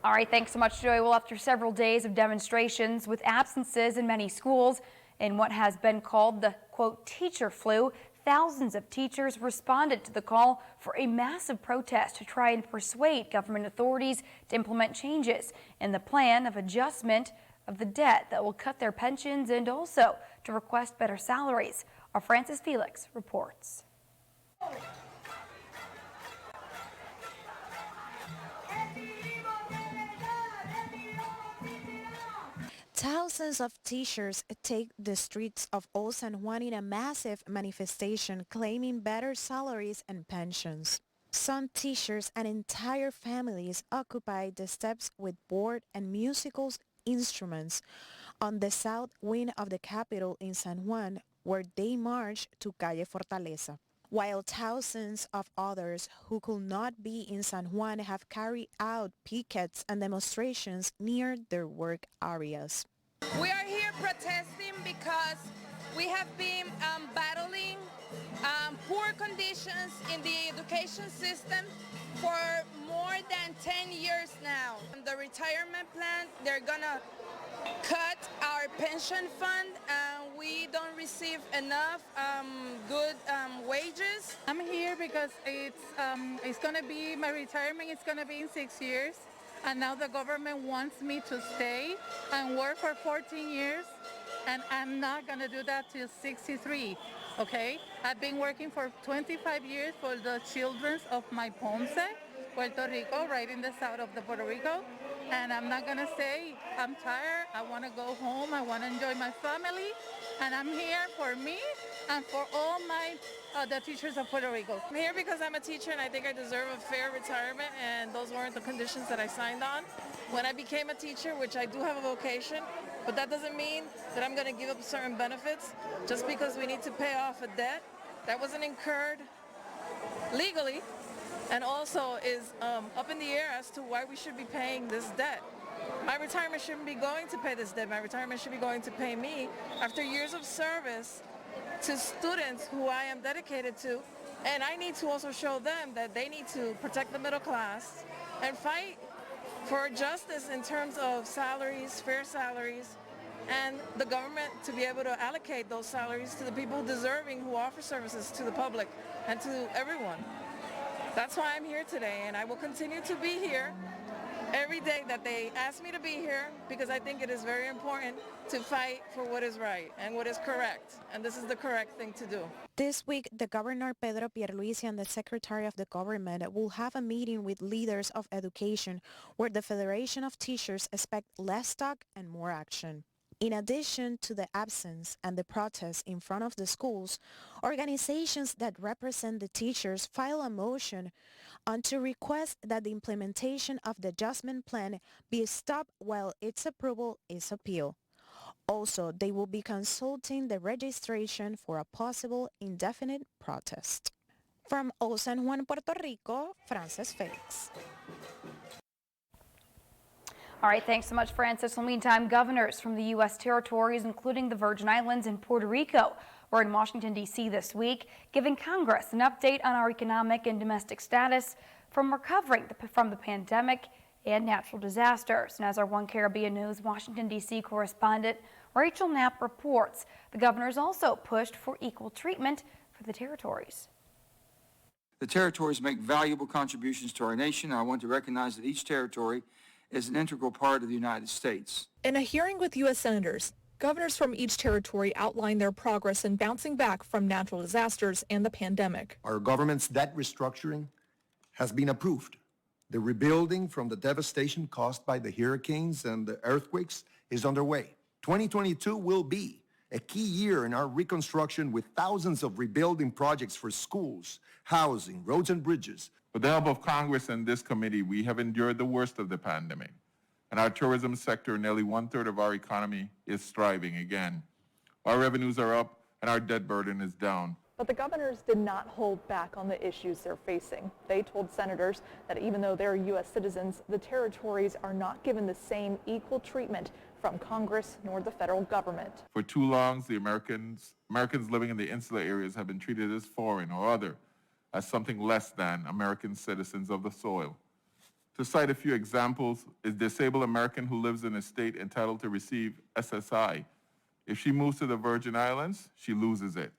All right, thanks so much, Joy. Well, after several days of demonstrations with absences in many schools in what has been called the, quote, teacher flu, thousands of teachers responded to the call for a massive protest to try and persuade government authorities to implement changes in the plan of adjustment of the debt that will cut their pensions and also to request better salaries. Our Francis Felix reports. Thousands of teachers take the streets of Old San Juan in a massive manifestation claiming better salaries and pensions. Some teachers and entire families occupied the steps with board and musical instruments on the south wing of the Capitol in San Juan, where they marched to Calle Fortaleza, while thousands of others who could not be in San Juan have carried out pickets and demonstrations near their work areas. We are here protesting because we have been battling poor conditions in the education system for more than 10 years now. The retirement plan, they're gonna cut our pension fund. We don't receive enough good wages. I'm here because it's gonna be, my retirement is gonna be in 6 years. And now the government wants me to stay and work for 14 years, and I'm not gonna do that till 63, okay? I've been working for 25 years for the children of my Ponce, Puerto Rico, right in the south of the Puerto Rico, and I'm not gonna stay. I'm tired, I wanna go home, I wanna enjoy my family, and I'm here for me and for all the teachers of Puerto Rico. I'm here because I'm a teacher and I think I deserve a fair retirement, and those weren't the conditions that I signed on when I became a teacher, which I do have a vocation, but that doesn't mean that I'm going to give up certain benefits just because we need to pay off a debt that wasn't incurred legally and also is up in the air as to why we should be paying this debt. My retirement shouldn't be going to pay this debt. My retirement should be going to pay me after years of service to students who I am dedicated to, and I need to also show them that they need to protect the middle class and fight for justice in terms of salaries, fair salaries, and the government to be able to allocate those salaries to the people deserving who offer services to the public and to everyone. That's why I'm here today, and I will continue to be here every day that they ask me to be here, because I think it is very important to fight for what is right and what is correct, and this is the correct thing to do. This week, the Governor Pedro Pierluisi and the Secretary of the Government will have a meeting with leaders of education where the Federation of Teachers expect less talk and more action. In addition to the absence and the protests in front of the schools, organizations that represent the teachers file a motion to request that the implementation of the adjustment plan be stopped while its approval is appealed. Also, they will be consulting the registration for a possible indefinite protest. From Old San Juan, Puerto Rico, Francis Felix. All right, thanks so much, Francis. In the meantime, governors from the U.S. territories, including the Virgin Islands and Puerto Rico, were in Washington, D.C. this week, giving Congress an update on our economic and domestic status from recovering from the pandemic and natural disasters. And as our One Caribbean News Washington, D.C. correspondent Rachel Knapp reports, the governors also pushed for equal treatment for the territories. The territories make valuable contributions to our nation. I want to recognize that each territory is an integral part of the United States. In a hearing with U.S. senators, governors from each territory outlined their progress in bouncing back from natural disasters and the pandemic. Our government's debt restructuring has been approved. The rebuilding from the devastation caused by the hurricanes and the earthquakes is underway. 2022 will be a key year in our reconstruction with thousands of rebuilding projects for schools, housing, roads and bridges. With the help of Congress and this committee, we have endured the worst of the pandemic, and our tourism sector, nearly 1/3 of our economy, is thriving again. Our revenues are up and our debt burden is down. But the governors did not hold back on the issues they're facing. They told senators that even though they're U.S. citizens, the territories are not given the same equal treatment from Congress nor the federal government. For too long, the Americans living in the insular areas have been treated as foreign or other, as something less than American citizens of the soil. To cite a few examples, is disabled American who lives in a state entitled to receive SSI. If she moves to the Virgin Islands, she loses it.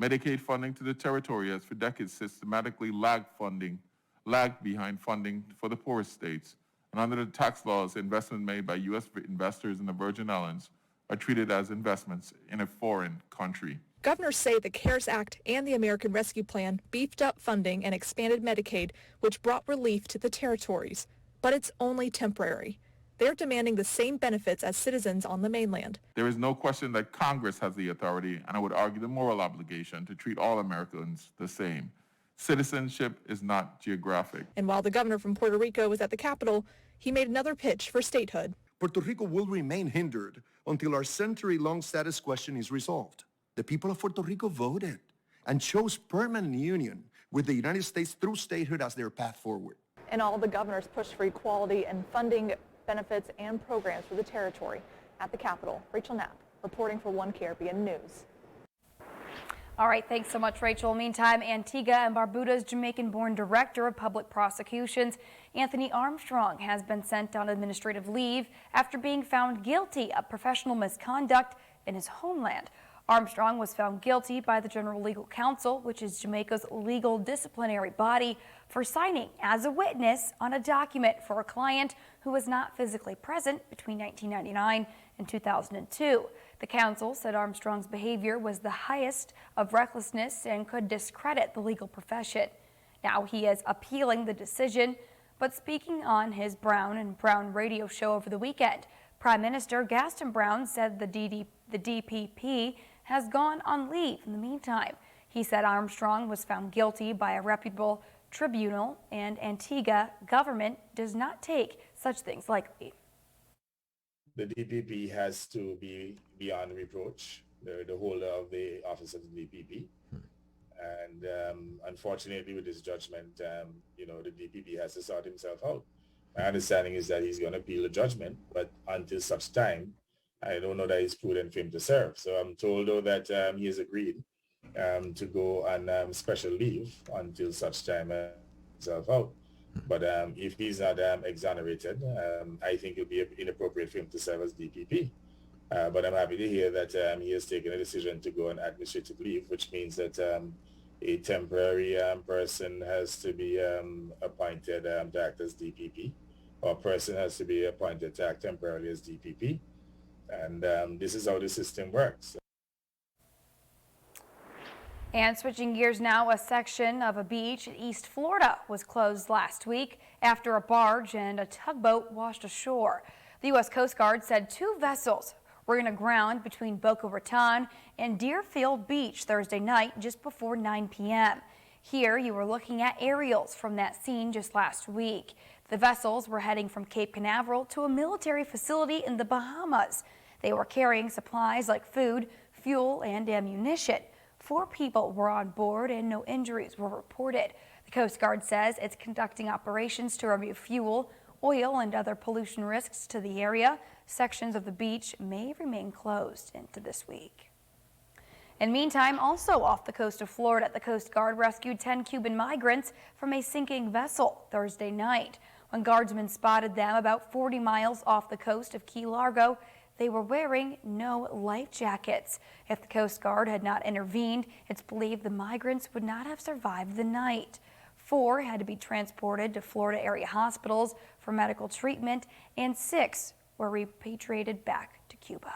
Medicaid funding to the territory has for decades systematically lagged behind funding for the poorest states. And under the tax laws, investments made by U.S. investors in the Virgin Islands are treated as investments in a foreign country. Governors say the CARES Act and the American Rescue Plan beefed up funding and expanded Medicaid, which brought relief to the territories. But it's only temporary. They're demanding the same benefits as citizens on the mainland. There is no question that Congress has the authority, and I would argue the moral obligation, to treat all Americans the same. Citizenship is not geographic. And while the governor from Puerto Rico was at the Capitol, he made another pitch for statehood. Puerto Rico will remain hindered until our century-long status question is resolved. The people of Puerto Rico voted and chose permanent union with the United States through statehood as their path forward. And all the governors pushed for equality and funding benefits and programs for the territory. At the Capitol, Rachel Knapp reporting for One Caribbean News. All right, thanks so much, Rachel. Meantime, Antigua and Barbuda's Jamaican-born Director of Public Prosecutions, Anthony Armstrong, has been sent on administrative leave after being found guilty of professional misconduct in his homeland. Armstrong was found guilty by the General Legal Counsel, which is Jamaica's legal disciplinary body, for signing as a witness on a document for a client who was not physically present between 1999 and 2002. The council said Armstrong's behavior was the highest of recklessness and could discredit the legal profession. Now he is appealing the decision, but speaking on his Brown and Brown radio show over the weekend, Prime Minister Gaston Brown said the DPP has gone on leave in the meantime. He said Armstrong was found guilty by a reputable tribunal, and Antigua government does not take such things lightly. The DPP has to be beyond reproach, the holder of the office of the DPP. And unfortunately, with this judgment, the DPP has to sort himself out. My understanding is that he's going to appeal the judgment, but until such time, I don't know that it's prudent for him to serve. So I'm told, though, that he has agreed to go on special leave until such time himself out. But if he's not exonerated, I think it would be inappropriate for him to serve as DPP. But I'm happy to hear that he has taken a decision to go on administrative leave, which means that a temporary person has to be appointed to act as DPP, or a person has to be appointed to act temporarily as DPP. And this is how the system works. And switching gears now, a section of a beach in East Florida was closed last week after a barge and a tugboat washed ashore. The U.S. Coast Guard said 2 vessels were aground between Boca Raton and Deerfield Beach Thursday night just before 9 p.m. Here you were looking at aerials from that scene just last week. The vessels were heading from Cape Canaveral to a military facility in the Bahamas. They were carrying supplies like food, fuel, and ammunition. 4 people were on board and no injuries were reported. The Coast Guard says it's conducting operations to remove fuel, oil, and other pollution risks to the area. Sections of the beach may remain closed into this week. In the meantime, also off the coast of Florida, the Coast Guard rescued 10 Cuban migrants from a sinking vessel Thursday night. When guardsmen spotted them about 40 miles off the coast of Key Largo, they were wearing no life jackets. If the Coast Guard had not intervened, it's believed the migrants would not have survived the night. 4 had to be transported to Florida area hospitals for medical treatment, and 6 were repatriated back to Cuba.